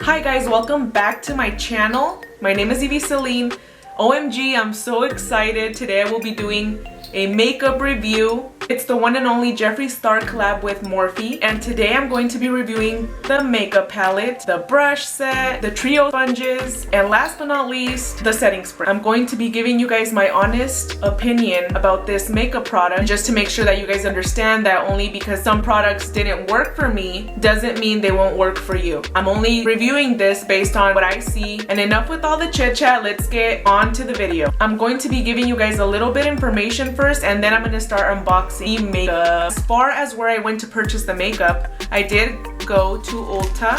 Hi guys, welcome back to my channel. My name is Evie Celine. OMG, I'm so excited. Today I will be doing a makeup review. It's the one and only Jeffree Star collab with Morphe, and today I'm going to be reviewing the makeup palette, the brush set, the trio sponges, and last but not least, the setting spray. I'm going to be giving you guys my honest opinion about this makeup product, just to make sure that you guys understand that only because some products didn't work for me doesn't mean they won't work for you. I'm only reviewing this based on what I see, and enough with all the chit chat, let's get on to the video. I'm going to be giving you guys a little bit information first, and then I'm going to start unboxing makeup. As far as where I went to purchase the makeup, I did go to Ulta,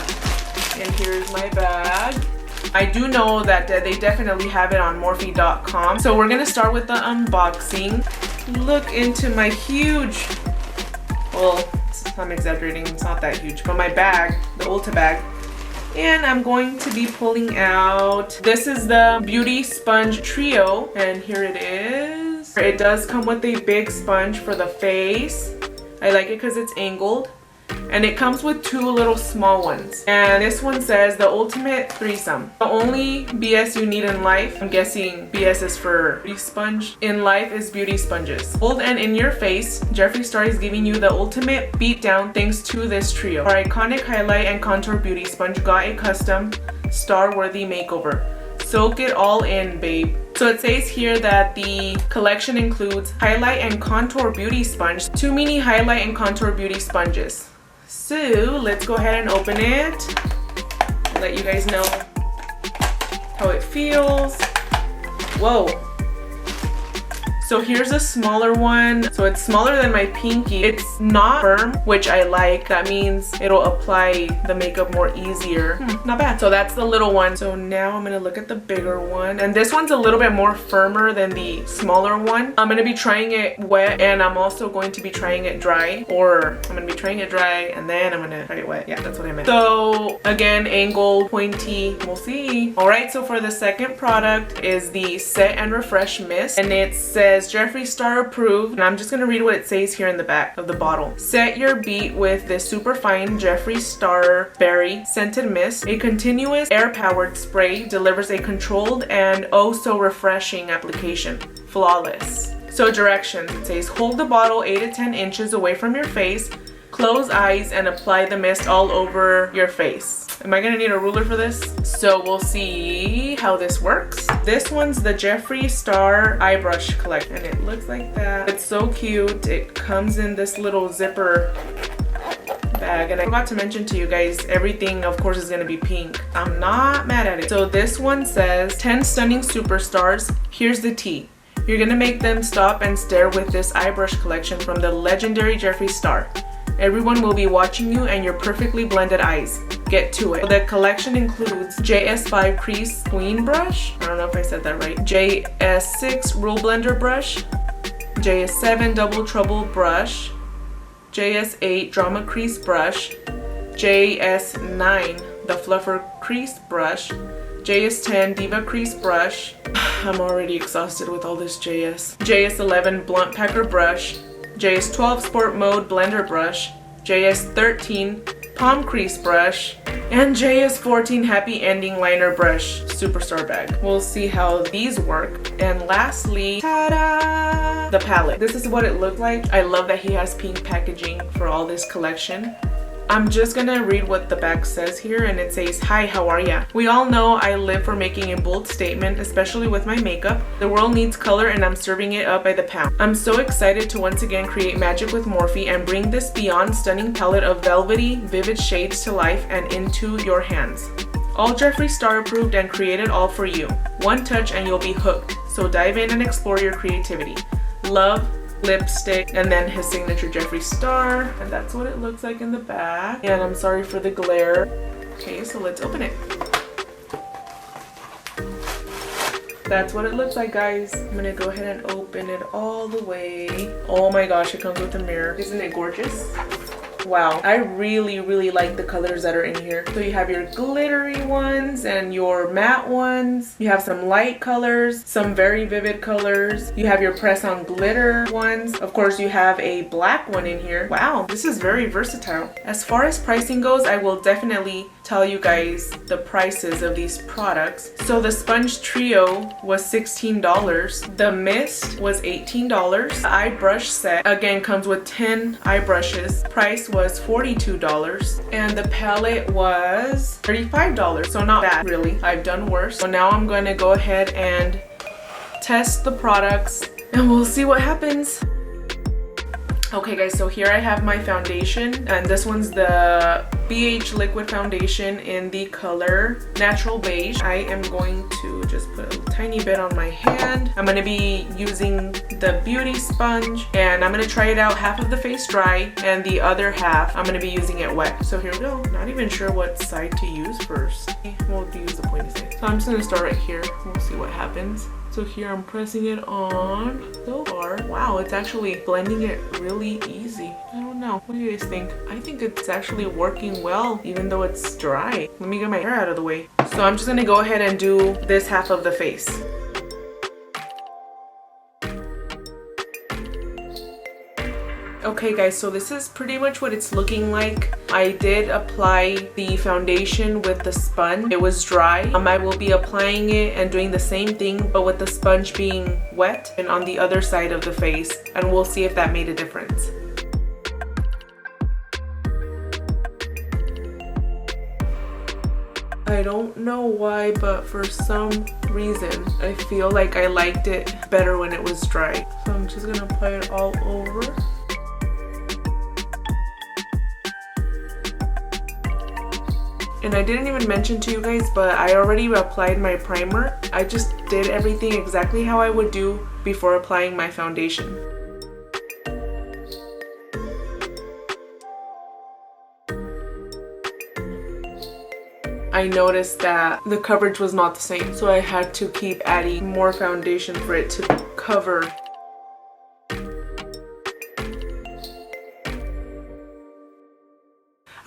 and here's my bag. I do know that they definitely have it on Morphe.com. So we're gonna start with the unboxing. Look into my huge, well, I'm exaggerating, it's not that huge, but my bag, the Ulta bag. And I'm going to be pulling out, this is the Beauty Sponge Trio, and here it is. It does come with a big sponge for the face. I like it because it's angled. And it comes with two little small ones. And this one says the ultimate threesome. The only BS you need in life, I'm guessing BS is for beauty sponge, in life is beauty sponges. Bold and in your face, Jeffree Star is giving you the ultimate beatdown thanks to this trio. Our iconic highlight and contour beauty sponge got a custom star-worthy makeover. Soak it all in, babe. So it says here that the collection includes highlight and contour beauty sponge, 2 mini highlight and contour beauty sponges. So let's go ahead and open it. Let you guys know how it feels. Whoa. So here's a smaller one. So it's smaller than my pinky. It's not firm, which I like. That means it'll apply the makeup more easier. Not bad. So that's the little one. So now I'm gonna look at the bigger one. And this one's a little bit more firmer than the smaller one. I'm gonna be trying it wet, and I'm also going to be trying it dry. Or I'm gonna be trying it dry and then I'm gonna try it wet. Yeah, that's what I meant. So again, angled, pointy, we'll see. All right, so for the second product is the Set and Refresh Mist. And it says Jeffree Star approved, and I'm just gonna read what it says here in the back of the bottle. Set your beat with this super fine Jeffree Star berry scented mist. A continuous air powered spray delivers a controlled and oh so refreshing application. Flawless. So directions, it says hold the bottle 8 to 10 inches away from your face, close eyes, and apply the mist all over your face. Am I gonna need a ruler for this? So we'll see how this works. This one's the Jeffree Star eye brush collection, and it looks like that. It's so cute. It comes in this little zipper bag, and I forgot to mention to you guys, everything of course is gonna be pink. I'm not mad at it. So this one says 10 stunning superstars. Here's the tea. You're gonna make them stop and stare with this eye brush collection from the legendary Jeffree Star. Everyone will be watching you and your perfectly blended eyes. Get to it. The collection includes JS5 Crease Queen Brush. I don't know if I said that right. JS6 Rule Blender Brush. JS7 Double Trouble Brush. JS8 Drama Crease Brush. JS9 The Fluffer Crease Brush. JS10 Diva Crease Brush. I'm already exhausted with all this JS. JS11 Blunt Packer Brush. JS12 Sport Mode Blender Brush, JS13 Palm Crease Brush, and JS14 Happy Ending Liner Brush Superstar Bag. We'll see how these work. And lastly, ta-da! The palette. This is what it looked like. I love that he has pink packaging for all this collection. I'm just gonna read what the back says here, and it says, hi, how are ya? We all know I live for making a bold statement, especially with my makeup. The world needs color, and I'm serving it up by the pound. I'm so excited to once again create magic with Morphe and bring this beyond stunning palette of velvety, vivid shades to life and into your hands. All Jeffree Star approved and created all for you. One touch and you'll be hooked. So dive in and explore your creativity. Love, lipstick, and then his signature Jeffree Star, and that's what it looks like in the back. And I'm sorry for the glare. Okay, so let's open it. That's what it looks like, guys. I'm gonna go ahead and open it all the way. Oh my gosh, it comes with a mirror. Isn't it gorgeous? Wow, I really like the colors that are in here. So you have your glittery ones and your matte ones. You have some light colors, some very vivid colors. You have your press on glitter ones. Of course, you have a black one in here. Wow, this is very versatile. As far as pricing goes, I will definitely tell you guys the prices of these products. So the sponge trio was $16. The mist was $18. The eye brush set again comes with 10 eye brushes. Price was $42. And the palette was $35. So not bad really. I've done worse. So now I'm going to go ahead and test the products and we'll see what happens. Okay guys, so here I have my foundation, and this one's the BH Liquid Foundation in the color Natural Beige. I am going to just put a tiny bit on my hand. I'm going to be using the beauty sponge, and I'm going to try it out half of the face dry, and the other half I'm going to be using it wet. So here we go. Not even sure what side to use first. We'll use the pointy side. So I'm just going to start right here. We'll see what happens. So here I'm pressing it on. So far, wow, it's actually blending it really easy. I don't know. What do you guys think? I think it's actually working well, even though it's dry. Let me get my hair out of the way. So I'm just gonna go ahead and do this half of the face. Okay guys, so this is pretty much what it's looking like. I did apply the foundation with the sponge. It was dry. I will be applying it and doing the same thing, but with the sponge being wet and on the other side of the face, and we'll see if that made a difference. I don't know why, but for some reason I feel like I liked it better when it was dry. So I'm just gonna apply it all over. And I didn't even mention to you guys, but I already applied my primer. I just did everything exactly how I would do before applying my foundation. I noticed that the coverage was not the same, so I had to keep adding more foundation for it to cover.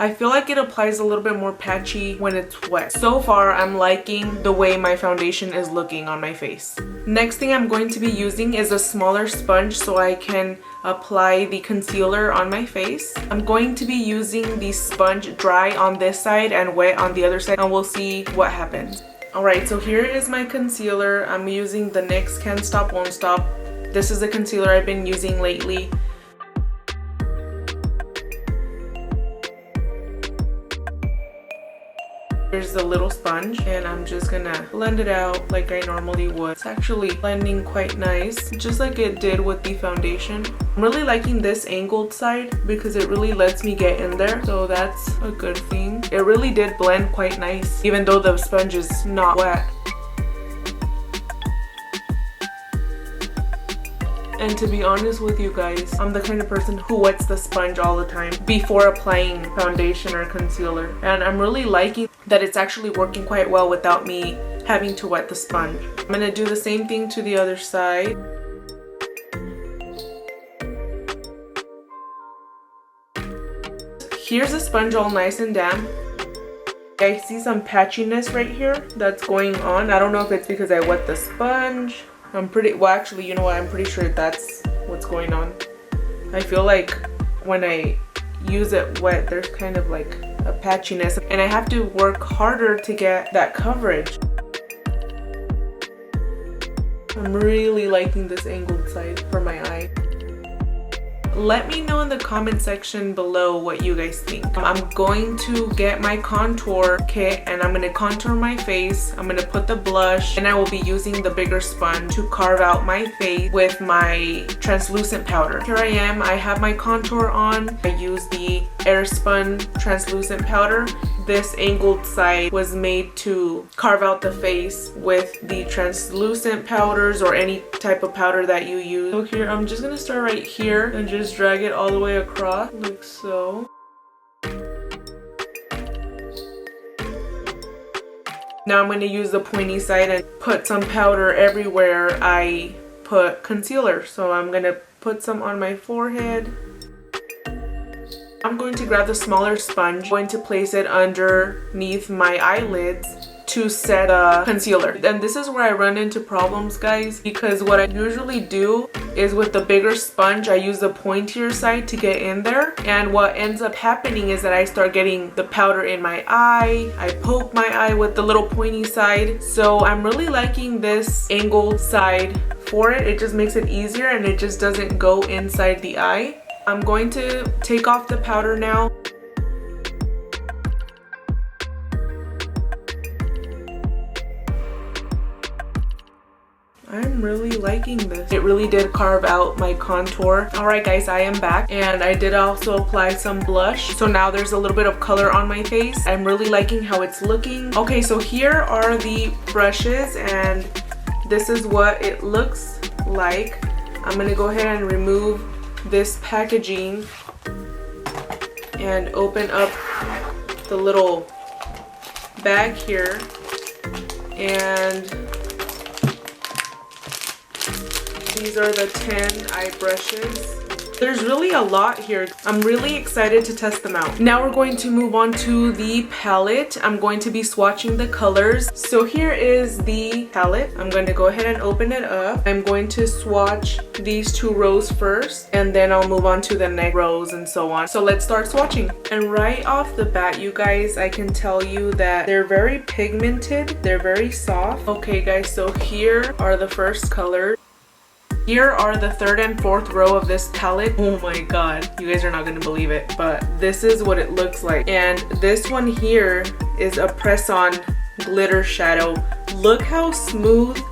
I feel like it applies a little bit more patchy when it's wet. So far, I'm liking the way my foundation is looking on my face. Next thing I'm going to be using is a smaller sponge so I can apply the concealer on my face. I'm going to be using the sponge dry on this side and wet on the other side, and we'll see what happens. Alright, so here is my concealer. I'm using the NYX Can't Stop Won't Stop. This is the concealer I've been using lately. Here's the little sponge, and I'm just gonna blend it out like I normally would. It's actually blending quite nice, just like it did with the foundation. I'm really liking this angled side because it really lets me get in there, so that's a good thing. It really did blend quite nice, even though the sponge is not wet. And to be honest with you guys, I'm the kind of person who wets the sponge all the time before applying foundation or concealer. And I'm really liking that it's actually working quite well without me having to wet the sponge. I'm going to do the same thing to the other side. Here's the sponge all nice and damp. I see some patchiness right here that's going on. I don't know if it's because I wet the sponge. Well actually, you know what, I'm pretty sure that's what's going on. I feel like when I use it wet, there's kind of like a patchiness, and I have to work harder to get that coverage. I'm really liking this angled side for my eye. Let me know in the comment section below what you guys think. I'm going to get my contour kit and I'm going to contour my face. I'm going to put the blush, and I will be using the bigger sponge to carve out my face with my translucent powder. Here I am. I have my contour on. I use the Airspun translucent powder. This angled side was made to carve out the face with the translucent powders or any type of powder that you use. So here, I'm just going to start right here and just drag it all the way across, like so. Now I'm going to use the pointy side and put some powder everywhere I put concealer. So I'm going to put some on my forehead. I'm going to grab the smaller sponge, going to place it underneath my eyelids to set a concealer. And this is where I run into problems, guys, because what I usually do is with the bigger sponge, I use the pointier side to get in there. And what ends up happening is that I start getting the powder in my eye. I poke my eye with the little pointy side. So I'm really liking this angled side for it. It just makes it easier and it just doesn't go inside the eye. I'm going to take off the powder now. I'm really liking this. It really did carve out my contour. Alright guys, I am back and I did also apply some blush. So now there's a little bit of color on my face. I'm really liking how it's looking. Okay, so here are the brushes and this is what it looks like. I'm gonna go ahead and remove this packaging and open up the little bag here, and these are the 10 eye brushes. There's really a lot here. I'm really excited to test them out. Now we're going to move on to the palette. I'm going to be swatching the colors. So here is the palette. I'm going to go ahead and open it up. I'm going to swatch these 2 rows first, and then I'll move on to the next rows and so on. So let's start swatching. And right off the bat, you guys, I can tell you that they're very pigmented. They're very soft. Okay guys, so here are the first colors. Here are the 3rd and 4th row of this palette. Oh my god, you guys are not gonna believe it, but this is what it looks like. And this one here is a press-on glitter shadow. Look how smooth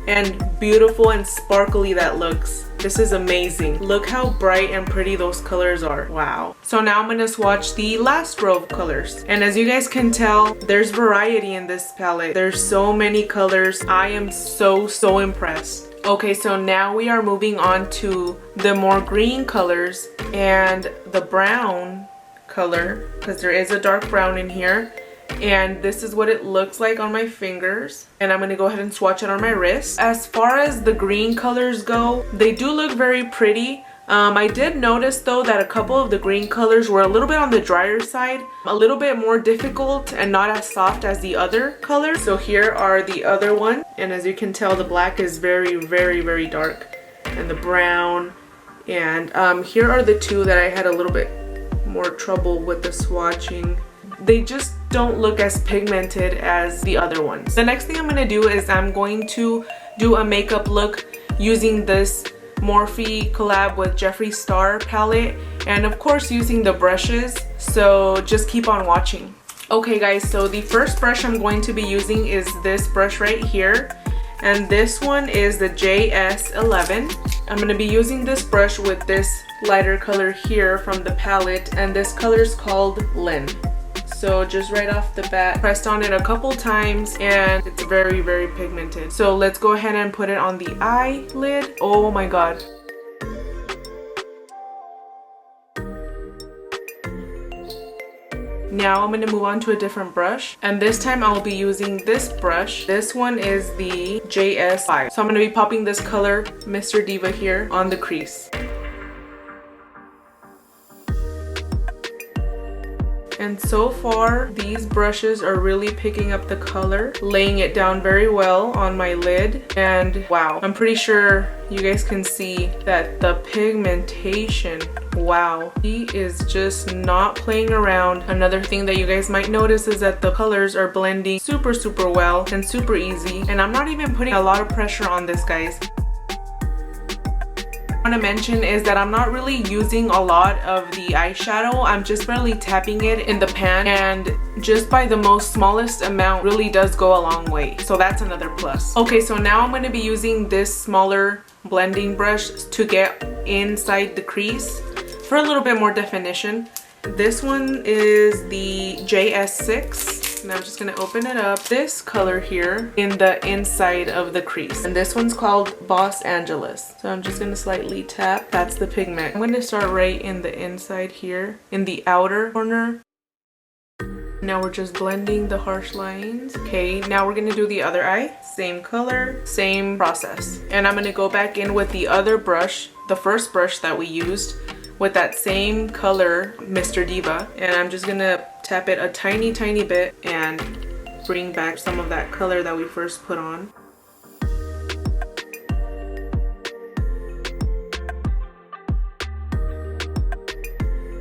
and beautiful and sparkly that looks. This is amazing. Look how bright and pretty those colors are. Wow. So now I'm gonna swatch the last row of colors. And as you guys can tell, there's variety in this palette. There's so many colors. I am so impressed. Okay, so now we are moving on to the more green colors and the brown color, because there is a dark brown in here. And this is what it looks like on my fingers. And I'm going to go ahead and swatch it on my wrist. As far as the green colors go, they do look very pretty. I did notice though that a couple of the green colors were a little bit on the drier side, a little bit more difficult and not as soft as the other colors. So here are the other one, and as you can tell, the black is very dark, and the brown, and here are the 2 that I had a little bit more trouble with the swatching. They just don't look as pigmented as the other ones. The next thing I'm going to do is I'm going to do a makeup look using this Morphe Collab with Jeffree Star palette, and of course using the brushes, so just keep on watching. Okay guys, so the first brush I'm going to be using is this brush right here, and this one is the JS11. I'm going to be using this brush with this lighter color here from the palette, and this color is called Lynn. So just right off the bat, pressed on it a couple times and it's very pigmented. So let's go ahead and put it on the eyelid. Oh my god. Now I'm going to move on to a different brush, and this time I'll be using this brush. This one is the JS5. So I'm going to be popping this color, Mr. Diva, here on the crease. And so far, these brushes are really picking up the color, laying it down very well on my lid. And wow, I'm pretty sure you guys can see that the pigmentation, wow, he is just not playing around. Another thing that you guys might notice is that the colors are blending super well and super easy. And I'm not even putting a lot of pressure on this, guys. I want to mention is that I'm not really using a lot of the eyeshadow. I'm just barely tapping it in the pan, and just by the most smallest amount really does go a long way. So that's another plus. Okay, so now I'm going to be using this smaller blending brush to get inside the crease for a little bit more definition. This one is the JS6. And I'm just going to open it up. This color here in the inside of the crease. And this one's called Los Angeles. So I'm just going to slightly tap. That's the pigment. I'm going to start right in the inside here, in the outer corner. Now we're just blending the harsh lines. Okay, now we're going to do the other eye. Same color, same process. And I'm going to go back in with the other brush, the first brush that we used, with that same color, Mr. Diva, and I'm just gonna tap it a tiny bit and bring back some of that color that we first put on.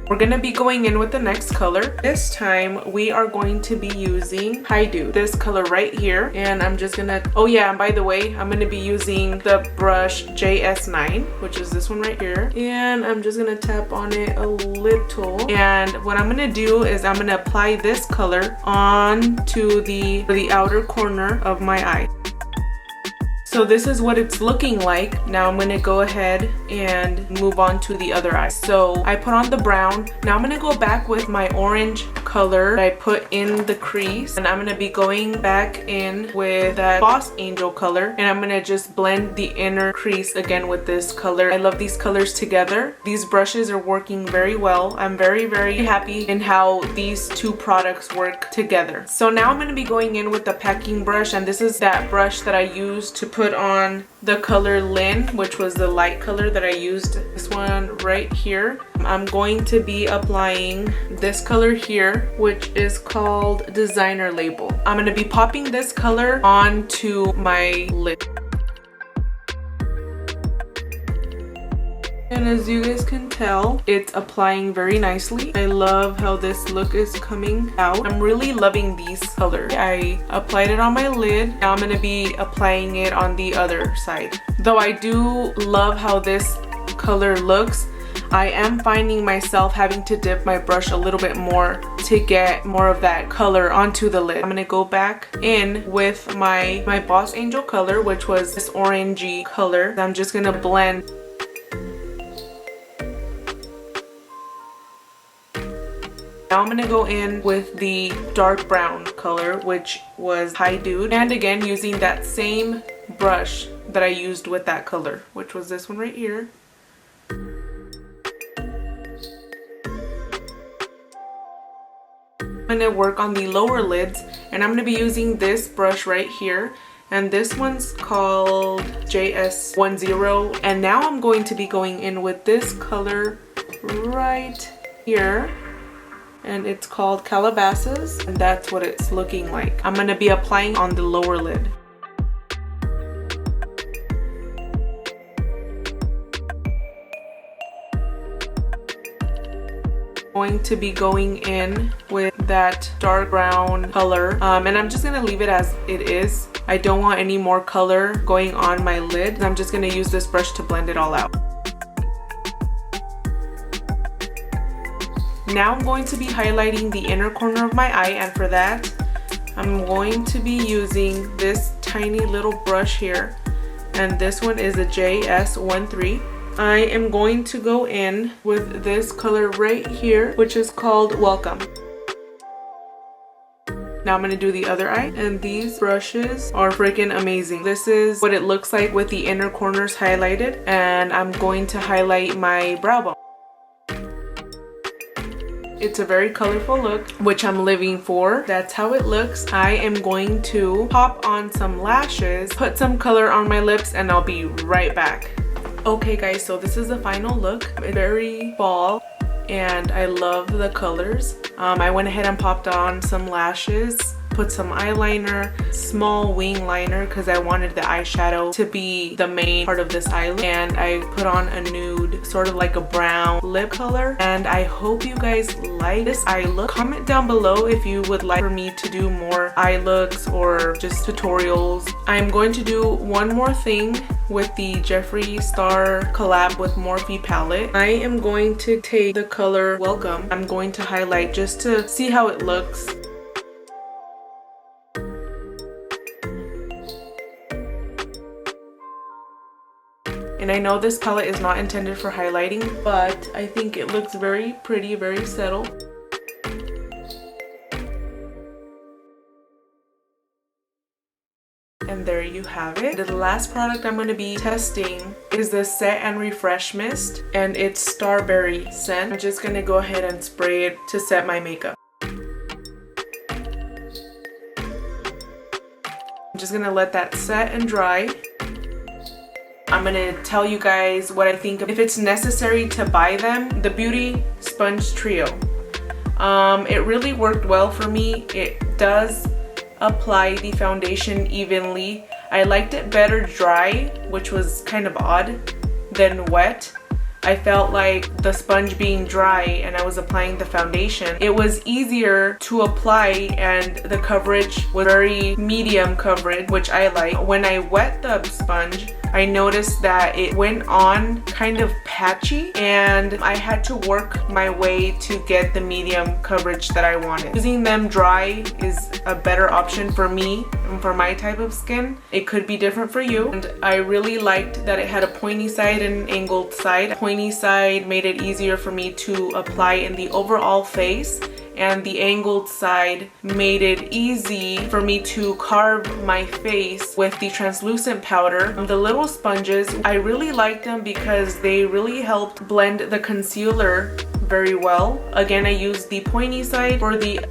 We're gonna be going in with the next color. This time we are going to be using Hi Dude, this color right here. And I'm just gonna, oh yeah, and by the way, I'm gonna be using the brush JS9, which is this one right here. And I'm just gonna tap on it a little. And what I'm gonna do is I'm gonna apply this color on to the outer corner of my eye. So this is what it's looking like. Now I'm gonna go ahead and move on to the other eye. So I put on the brown. Now I'm gonna go back with my orange color that I put in the crease. And I'm gonna be going back in with that Boss Angel color. And I'm gonna just blend the inner crease again with this color. I love these colors together. These brushes are working very well. I'm very, very happy in how these two products work together. So now I'm gonna be going in with the packing brush. And this is that brush that I used to put on the color Lynn, which was the light color that I used. This one right here. I'm going to be applying this color here, which is called Designer Label. I'm going to be popping this color onto my lid. And as you guys can tell, it's applying very nicely. I love how this look is coming out. I'm really loving these colors. I applied it on my lid. Now I'm going to be applying it on the other side. Though I do love how this color looks, I am finding myself having to dip my brush a little bit more to get more of that color onto the lid. I'm going to go back in with my Boss Angel color, which was this orangey color. I'm just going to blend. Now I'm going to go in with the dark brown color, which was Hi Dude. And again, using that same brush that I used with that color, which was this one right here. I'm going to work on the lower lids, and I'm going to be using this brush right here. And this one's called JS10. And now I'm going to be going in with this color right here. And it's called Calabasas, and that's what it's looking like. I'm gonna be applying on the lower lid. Going to be going in with that dark brown color, and I'm just gonna leave it as it is. I don't want any more color going on my lid. I'm just gonna use this brush to blend it all out. Now I'm going to be highlighting the inner corner of my eye, and for that I'm going to be using this tiny little brush here, and this one is a JS13. I am going to go in with this color right here, which is called Welcome. Now I'm going to do the other eye, and these brushes are freaking amazing. This is what it looks like with the inner corners highlighted, and I'm going to highlight my brow bone. It's a very colorful look, which I'm living for. That's how it looks. I am going to pop on some lashes, put some color on my lips, and I'll be right back. Okay guys, so this is the final look. It's very fall, and I love the colors. I went ahead and popped on some lashes, put some eyeliner, small wing liner, because I wanted the eyeshadow to be the main part of this eye look. And I put on a nude, sort of like a brown lip color. And I hope you guys like this eye look. Comment down below if you would like for me to do more eye looks or just tutorials. I'm going to do one more thing with the Jeffree Star collab with Morphe palette. I am going to take the color Welcome. I'm going to highlight just to see how it looks. And I know this palette is not intended for highlighting, but I think it looks very pretty, very subtle. And there you have it. The last product I'm going to be testing is the Set and Refresh Mist, and it's Starberry scent. I'm just going to go ahead and spray it to set my makeup. I'm just going to let that set and dry. I'm gonna tell you guys what I think if it's necessary to buy them. The Beauty Sponge Trio. It really worked well for me. It does apply the foundation evenly. I liked it better dry, which was kind of odd, than wet. I felt like the sponge being dry and I was applying the foundation, it was easier to apply and the coverage was very medium coverage, which I like. When I wet the sponge, I noticed that it went on kind of patchy and I had to work my way to get the medium coverage that I wanted. Using them dry is a better option for me and for my type of skin. It could be different for you. And I really liked that it had a pointy side and an angled side. The pointy side made it easier for me to apply in the overall face, and the angled side made it easy for me to carve my face with the translucent powder. The little sponges, I really liked them because they really helped blend the concealer very well. Again, I used the pointy side for the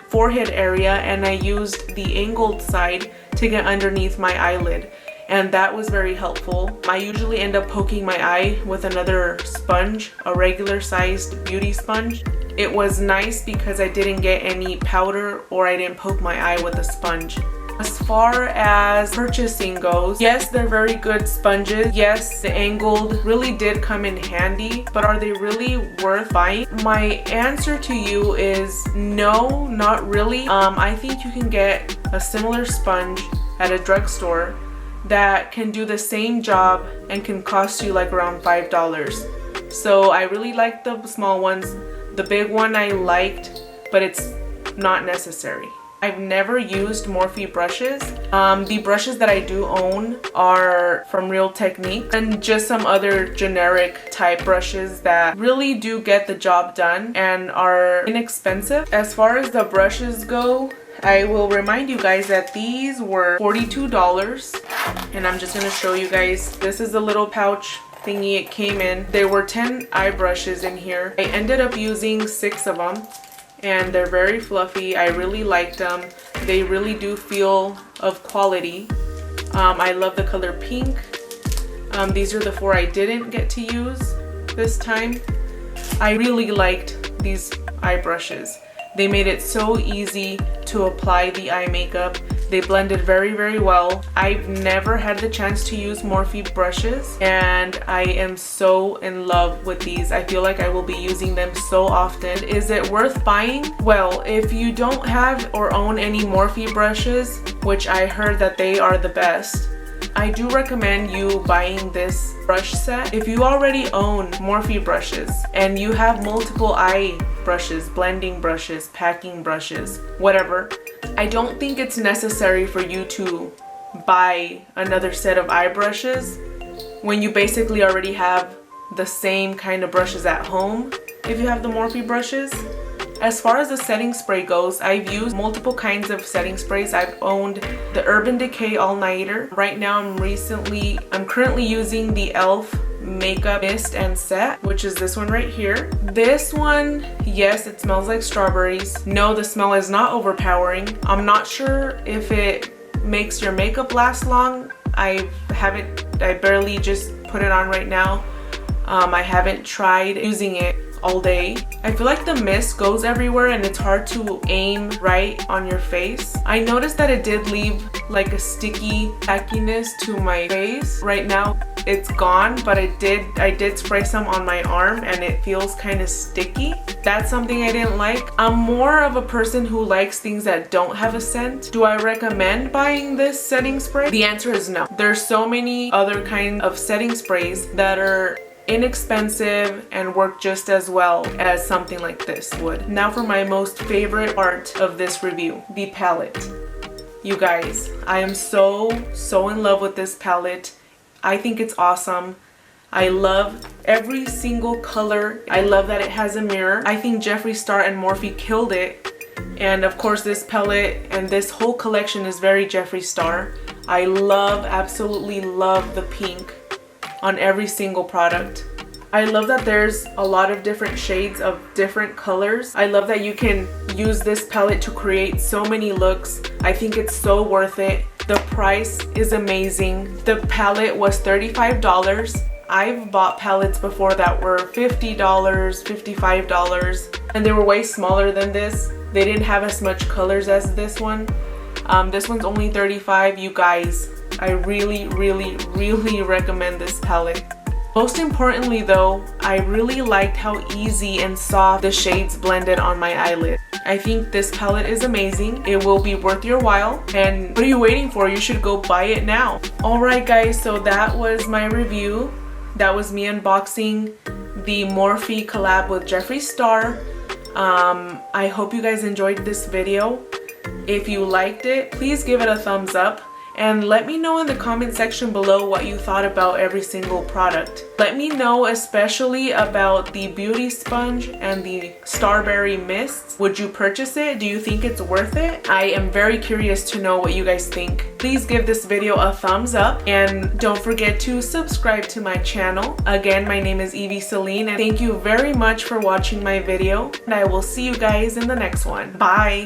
forehead area and I used the angled side to get underneath my eyelid, and that was very helpful. I usually end up poking my eye with another sponge, a regular sized beauty sponge. It was nice because I didn't get any powder or I didn't poke my eye with a sponge. As far as purchasing goes, yes, they're very good sponges. Yes, the angled really did come in handy, but are they really worth buying? My answer to you is no, not really. I think you can get a similar sponge at a drugstore that can do the same job and can cost you like around $5. So I really like the small ones. The big one I liked, but it's not necessary. I've never used Morphe brushes. The brushes that I do own are from Real Technique and just some other generic type brushes that really do get the job done and are inexpensive. As far as the brushes go, I will remind you guys that these were $42, and I'm just gonna show you guys. This is the little pouch thingy it came in. There were 10 eye brushes in here. I ended up using 6 of them, and they're very fluffy. I really liked them. They really do feel of quality. I love the color pink. These are the 4 I didn't get to use this time. I really liked these eye brushes. They made it so easy to apply the eye makeup. They blended very, very well. I've never had the chance to use Morphe brushes, and I am so in love with these. I feel like I will be using them so often. Is it worth buying? Well, if you don't have or own any Morphe brushes, which I heard that they are the best, I do recommend you buying this brush set. If you already own Morphe brushes and you have multiple eye brushes, blending brushes, packing brushes, whatever, I don't think it's necessary for you to buy another set of eye brushes when you basically already have the same kind of brushes at home if you have the Morphe brushes. As far as the setting spray goes, I've used multiple kinds of setting sprays. I've owned the Urban Decay All Nighter. Right now I'm currently using the e.l.f. Makeup Mist and Set, which is this one right here. This one, yes, it smells like strawberries. No, the smell is not overpowering. I'm not sure if it makes your makeup last long. I barely just put it on right now. I haven't tried using it all day. I feel like the mist goes everywhere and it's hard to aim right on your face. I noticed that it did leave like a sticky tackiness to my face. Right now it's gone, but I did spray some on my arm and it feels kind of sticky. That's something I didn't like. I'm more of a person who likes things that don't have a scent. Do I recommend buying this setting spray? The answer is no. There's so many other kinds of setting sprays that are inexpensive and work just as well as something like this would. Now for my most favorite part of this review, the palette. You guys, I am so in love with this palette. I think it's awesome. I love every single color. I love that it has a mirror. I think Jeffree Star and Morphe killed it. And of course this palette and this whole collection is very Jeffree Star. I absolutely love the pink on every single product. I love that there's a lot of different shades of different colors. I love that you can use this palette to create so many looks. I think it's so worth it. The price is amazing. The palette was $35. I've bought palettes before that were $50, $55, and they were way smaller than this. They didn't have as much colors as this one. This one's only $35. You guys, I really recommend this palette. Most importantly though, I really liked how easy and soft the shades blended on my eyelid. I think this palette is amazing. It will be worth your while. And what are you waiting for? You should go buy it now. Alright guys, so that was my review. That was me unboxing the Morphe collab with Jeffree Star. I hope you guys enjoyed this video. If you liked it, please give it a thumbs up. And let me know in the comment section below what you thought about every single product. Let me know especially about the beauty sponge and the starberry mist. Would you purchase it? Do you think it's worth it? I am very curious to know what you guys think. Please give this video a thumbs up and don't forget to subscribe to my channel. Again, my name is Evie Celine and thank you very much for watching my video, and I will see you guys in the next one. Bye!